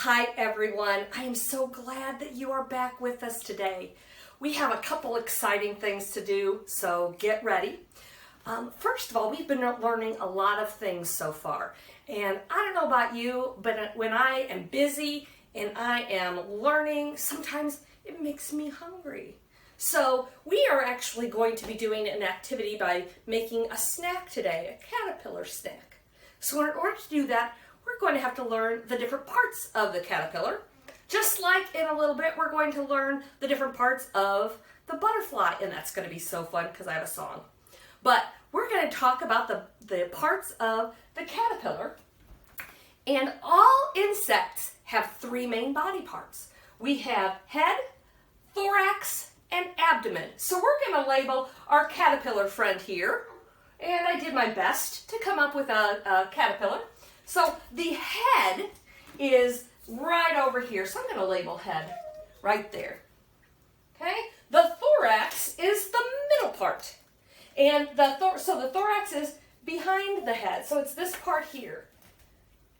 Hi everyone, I am so glad that you are back with us today. We have a couple exciting things to do, so get ready. First of all, we've been learning a lot of things so far. And I don't know about you, but when I am busy and I am learning, sometimes it makes me hungry. So we are actually going to be doing an activity by making a snack today, a caterpillar snack. So in order to do that, we're going to have to learn the different parts of the caterpillar. Just like in a little bit, we're going to learn the different parts of the butterfly, and that's going to be so fun because I have a song. But we're going to talk about the parts of the caterpillar, and all insects have three main body parts. We have head, thorax, and abdomen. So we're going to label our caterpillar friend here, and I did my best to come up with a caterpillar. So the head is right over here, so I'm going to label head right there. Okay, the thorax is the middle part, and so the thorax is behind the head, so it's this part here.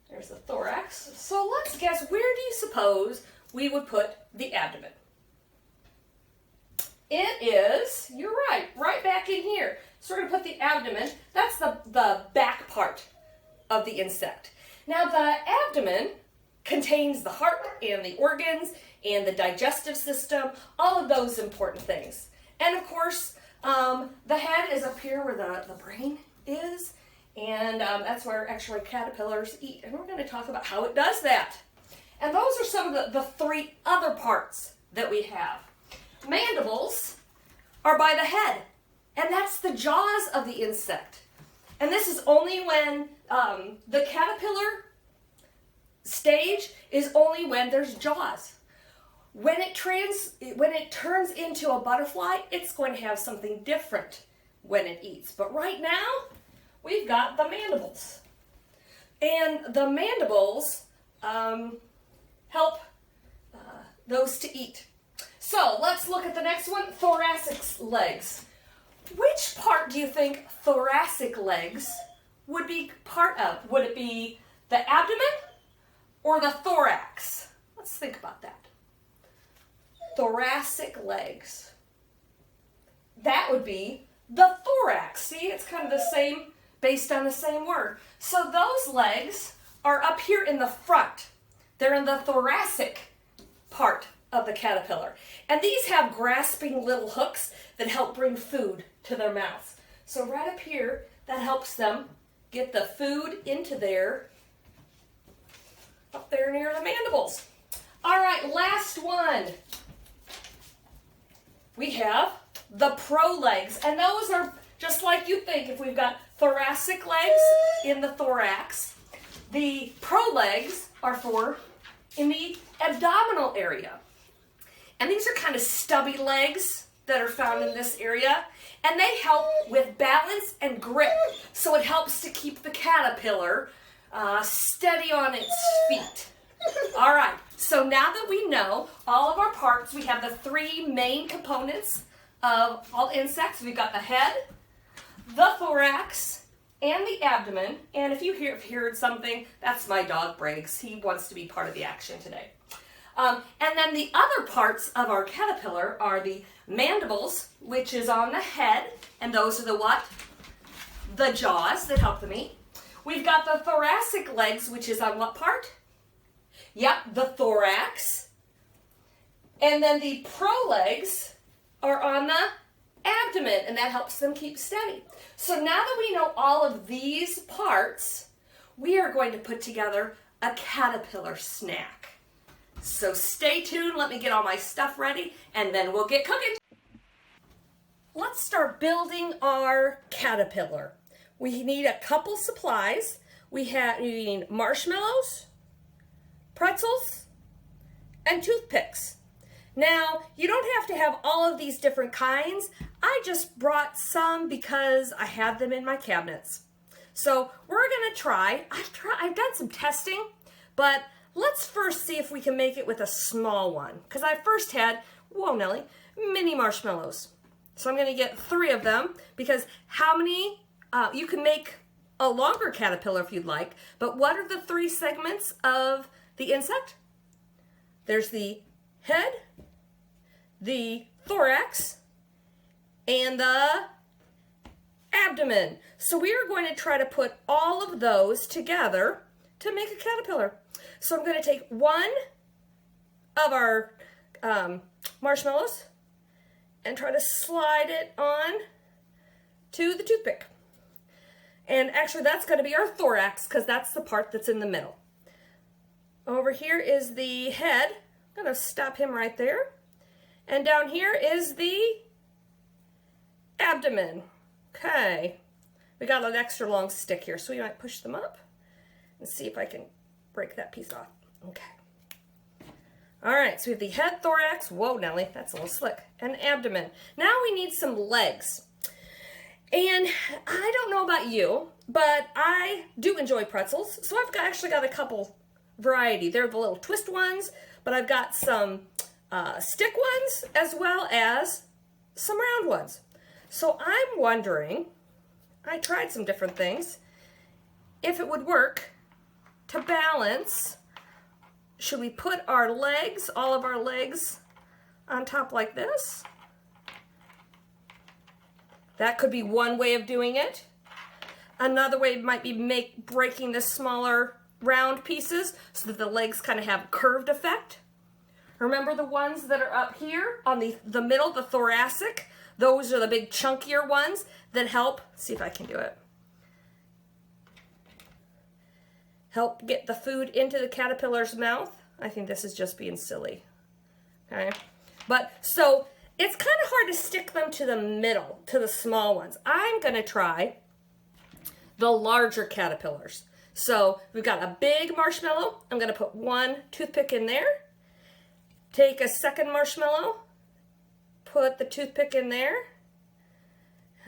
There's the thorax. So let's guess, where do you suppose we would put the abdomen? It is, you're right back in here. So we're going to put the abdomen, that's the back part of the insect. Now the abdomen contains the heart and the organs and the digestive system, all of those important things. And of course, the head is up here where the brain is, and that's where actually caterpillars eat. And we're going to talk about how it does that. And those are some of the three other parts that we have. Mandibles are by the head, and that's the jaws of the insect. And this is only when the caterpillar stage is only when there's jaws. When it turns into a butterfly, it's going to have something different when it eats. But right now, we've got the mandibles. And the mandibles help those to eat. So let's look at the next one, thoracic legs. Which part do you think thoracic legs would be part of? Would it be the abdomen or the thorax? Let's think about that. Thoracic legs. That would be the thorax. See, it's kind of the same, based on the same word. So those legs are up here in the front. They're in the thoracic part of the caterpillar. And these have grasping little hooks that help bring food to their mouths. So right up here, that helps them get the food into there, up there near the mandibles. All right, last one. We have the prolegs, and those are just like you think. If we've got thoracic legs in the thorax, the prolegs are in the abdominal area. And these are kind of stubby legs that are found in this area, and they help with balance and grip. So it helps to keep the caterpillar steady on its feet. All right, so now that we know all of our parts, we have the three main components of all insects. We've got the head, the thorax, and the abdomen. And if you heard something, that's my dog Briggs. He wants to be part of the action today. And then the other parts of our caterpillar are the mandibles, which is on the head, and those are the what? The jaws that help them eat. We've got the thoracic legs, which is on what part? Yep, the thorax. And then the prolegs are on the abdomen, and that helps them keep steady. So now that we know all of these parts, we are going to put together a caterpillar snack. So stay tuned, let me get all my stuff ready, and then we'll get cooking. Let's start building our caterpillar. We need a couple supplies. We need marshmallows, pretzels, and toothpicks. Now, you don't have to have all of these different kinds. I just brought some because I have them in my cabinets. So we're gonna try. I've done some testing, but let's first see if we can make it with a small one. Because I first had, whoa Nellie, mini marshmallows. So I'm gonna get 3 of them, because how many, you can make a longer caterpillar if you'd like, but what are the 3 segments of the insect? There's the head, the thorax, and the abdomen. So we are going to try to put all of those together to make a caterpillar. So I'm going to take one of our marshmallows and try to slide it on to the toothpick. And actually that's going to be our thorax because that's the part that's in the middle. Over here is the head. I'm going to stop him right there. And down here is the abdomen. Okay. We got an extra long stick here, so we might push them up and see if I can break that piece off. Okay. All right, so we have the head, thorax, whoa, Nellie, that's a little slick, and abdomen. Now we need some legs. And I don't know about you, but I do enjoy pretzels, so I've actually got a couple variety. They're the little twist ones, but I've got some stick ones as well as some round ones. So I'm wondering, I tried some different things, if it would work to balance. Should we put our legs, all of our legs, on top like this? That could be one way of doing it. Another way might be breaking the smaller round pieces so that the legs kind of have a curved effect. Remember the ones that are up here on the middle, the thoracic? Those are the big chunkier ones that help, see if I can do it, help get the food into the caterpillar's mouth. I think this is just being silly, okay? But so it's kind of hard to stick them to the middle, to the small ones. I'm gonna try the larger caterpillars. So we've got a big marshmallow. I'm gonna put one toothpick in there. Take a second marshmallow, put the toothpick in there.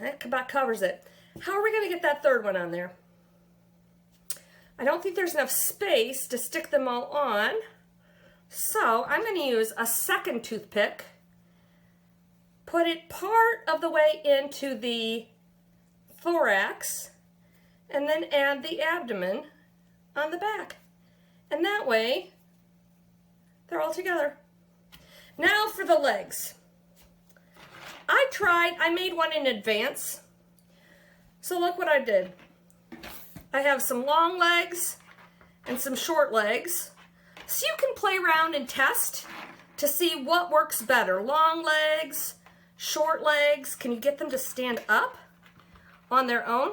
That about covers it. How are we gonna get that third one on there? I don't think there's enough space to stick them all on. So I'm going to use a second toothpick, put it part of the way into the thorax, and then add the abdomen on the back. And that way, they're all together. Now for the legs. I made one in advance. So look what I did. I have some long legs and some short legs. So you can play around and test to see what works better. Long legs, short legs. Can you get them to stand up on their own?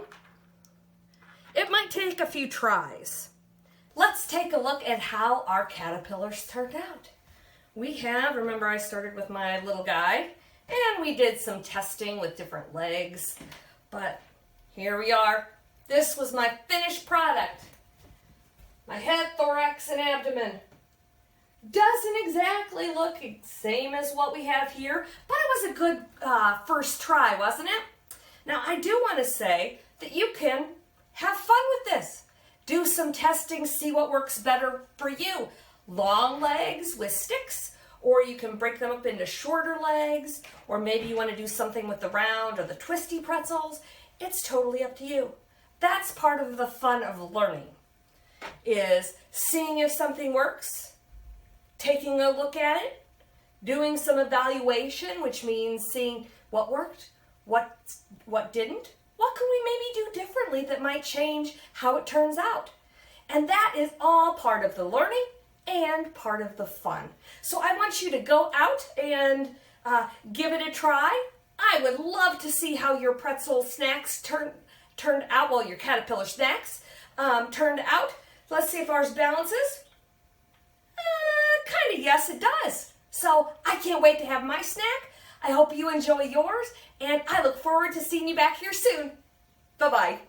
It might take a few tries. Let's take a look at how our caterpillars turned out. We have, remember I started with my little guy, and we did some testing with different legs, but here we are. This was my finished product. My head, thorax, and abdomen. Doesn't exactly look the same as what we have here, but it was a good first try, wasn't it? Now, I do want to say that you can have fun with this. Do some testing, see what works better for you. Long legs with sticks, or you can break them up into shorter legs, or maybe you want to do something with the round or the twisty pretzels. It's totally up to you. That's part of the fun of learning, is seeing if something works, taking a look at it, doing some evaluation, which means seeing what worked, what didn't, what can we maybe do differently that might change how it turns out. And that is all part of the learning and part of the fun. So I want you to go out and give it a try. I would love to see how your pretzel snacks turned out, well, your caterpillar snacks turned out. Let's see if ours balances. Kind of yes, it does. So I can't wait to have my snack. I hope you enjoy yours, and I look forward to seeing you back here soon. Bye-bye.